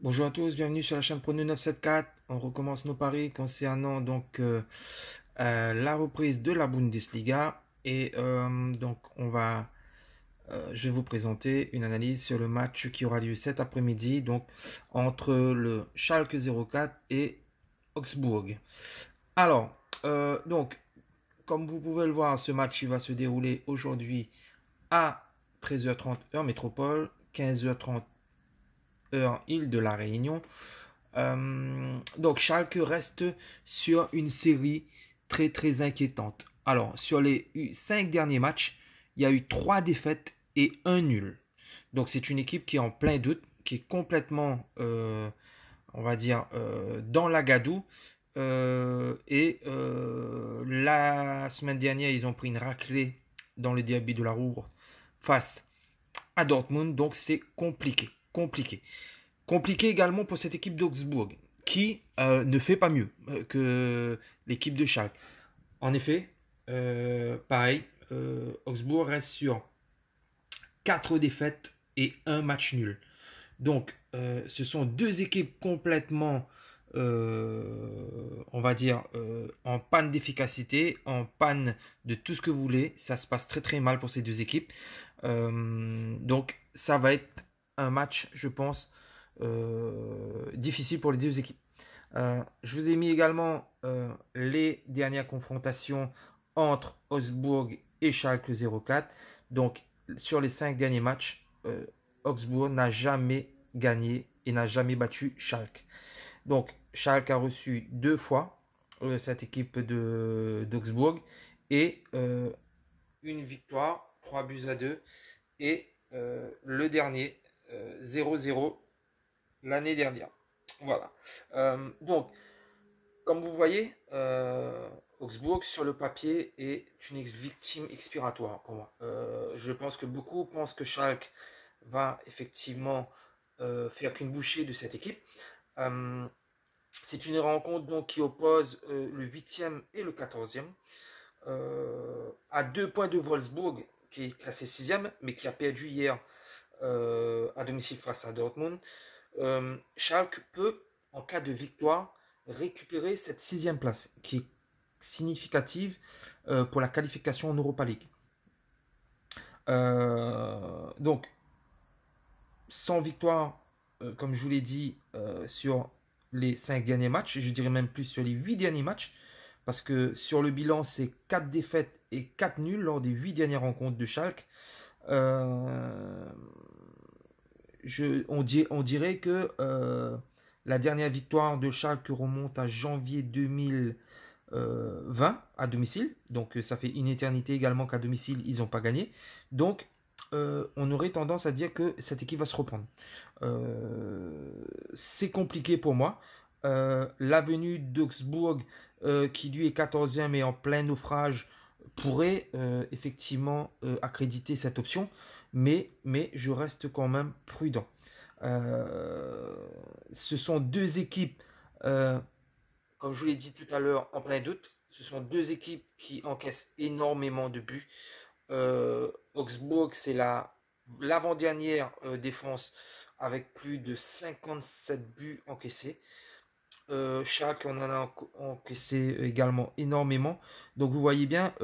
Bonjour à tous, bienvenue sur la chaîne Prono 974. On recommence nos paris concernant la reprise de la Bundesliga et je vais vous présenter une analyse sur le match qui aura lieu cet après-midi entre le Schalke 04 et Augsbourg. Alors comme vous pouvez le voir, ce match il va se dérouler aujourd'hui à 13h30 heure métropole, 15h30 heure île de la Réunion. Schalke reste sur une série très très inquiétante. Alors, sur les 5 derniers matchs, il y a eu 3 défaites et un nul. Donc, c'est une équipe qui est en plein doute, qui est complètement, dans la gadoue. La semaine dernière, ils ont pris une raclée dans le derby de la Ruhr face à Dortmund. Donc, c'est compliqué. Compliqué. Compliqué également pour cette équipe d'Augsbourg, qui ne fait pas mieux que l'équipe de Schalke. En effet, pareil, Augsbourg reste sur 4 défaites et un match nul. Donc, ce sont deux équipes complètement, en panne d'efficacité, en panne de tout ce que vous voulez. Ça se passe très très mal pour ces deux équipes. Ça va être un match, je pense, difficile pour les deux équipes. Je vous ai mis également les dernières confrontations entre Augsbourg et Schalke 04. Donc, sur les 5 derniers matchs, Augsbourg n'a jamais gagné et n'a jamais battu Schalke. Donc, Schalke a reçu 2 fois cette équipe d'Augsbourg et une victoire, 3 buts à 2. Et le dernier, 0-0 l'année dernière. Voilà. Donc, comme vous voyez, Augsbourg sur le papier est une victime expiratoire pour moi. Je pense que beaucoup pensent que Schalke va effectivement faire qu'une bouchée de cette équipe. C'est une rencontre donc qui oppose le 8e et le 14e à 2 points de Wolfsburg qui est classé 6e mais qui a perdu hier à domicile face à Dortmund. Schalke peut, en cas de victoire, récupérer cette 6e place qui est significative pour la qualification en Europa League. Donc, sans victoire, comme je vous l'ai dit, sur les 5 derniers matchs, je dirais même plus sur les 8 derniers matchs, parce que sur le bilan, c'est 4 défaites et 4 nuls lors des 8 dernières rencontres de Schalke. Euh, on dirait que la dernière victoire de Schalke remonte à janvier 2020 à domicile. Donc ça fait une éternité également qu'à domicile, ils n'ont pas gagné. Donc on aurait tendance à dire que cette équipe va se reprendre. C'est compliqué pour moi. La venue d'Augsbourg, qui lui est 14e et en plein naufrage, pourrait effectivement accréditer cette option, mais je reste quand même prudent. Ce sont deux équipes, comme je vous l'ai dit tout à l'heure, en plein doute. Ce sont deux équipes qui encaissent énormément de buts. Augsbourg, c'est l'avant-dernière défense avec plus de 57 buts encaissés. Schalke, on en a encaissé également énormément. Donc vous voyez bien,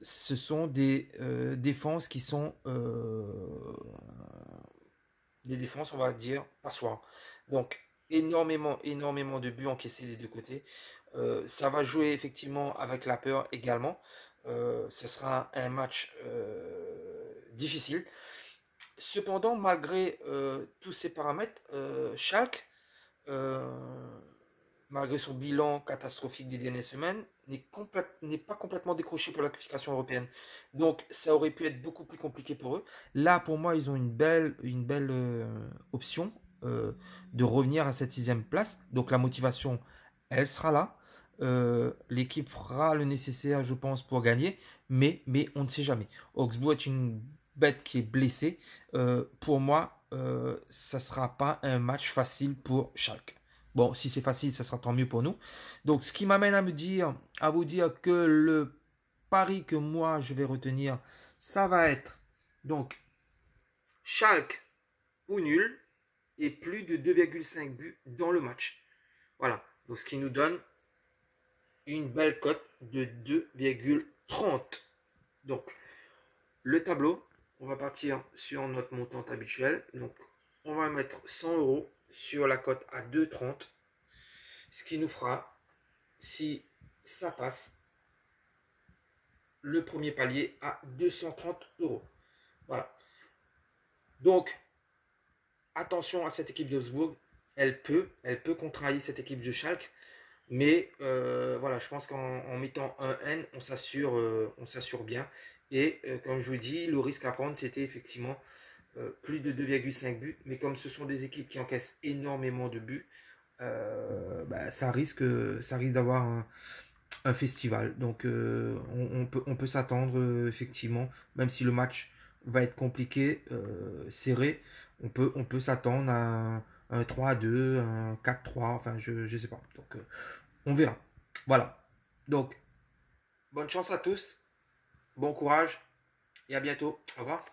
ce sont des défenses qui sont des défenses, on va dire, passoires. Donc énormément de buts encaissés des deux côtés. Ça va jouer effectivement avec la peur également. Ce sera un match difficile. Cependant, malgré tous ces paramètres, Schalke, euh, malgré son bilan catastrophique des dernières semaines, n'est pas complètement décroché pour la qualification européenne. Donc ça aurait pu être beaucoup plus compliqué pour eux. Là, pour moi, ils ont une belle option de revenir à cette 6e place. Donc la motivation, elle sera là. L'équipe fera le nécessaire, je pense, pour gagner. Mais on ne sait jamais. Augsbourg est une bête qui est blessée. Pour moi, ça ne sera pas un match facile pour Schalke. Bon, si c'est facile, ça sera tant mieux pour nous. Donc, ce qui m'amène à vous dire que le pari que moi je vais retenir, ça va être donc Schalke ou nul. et plus de 2,5 buts dans le match. Voilà, donc ce qui nous donne une belle cote de 2,30. Donc, le tableau, on va partir sur notre montante habituelle. Donc, on va mettre 100 euros sur la cote à 2,30. Ce qui nous fera, si ça passe, le premier palier à 230 euros. Voilà. Donc, attention à cette équipe d'Augsbourg. Elle peut contrarier cette équipe de Schalke. Mais voilà, je pense qu'en mettant un N, on s'assure bien. Et comme je vous dis, le risque à prendre, c'était effectivement plus de 2,5 buts. Mais comme ce sont des équipes qui encaissent énormément de buts, bah, ça risque d'avoir un festival. Donc on peut s'attendre effectivement, même si le match va être compliqué, serré, on peut s'attendre à un 3-2, un 4-3, enfin je sais pas. Donc on verra. Voilà. Donc bonne chance à tous, bon courage et à bientôt. Au revoir.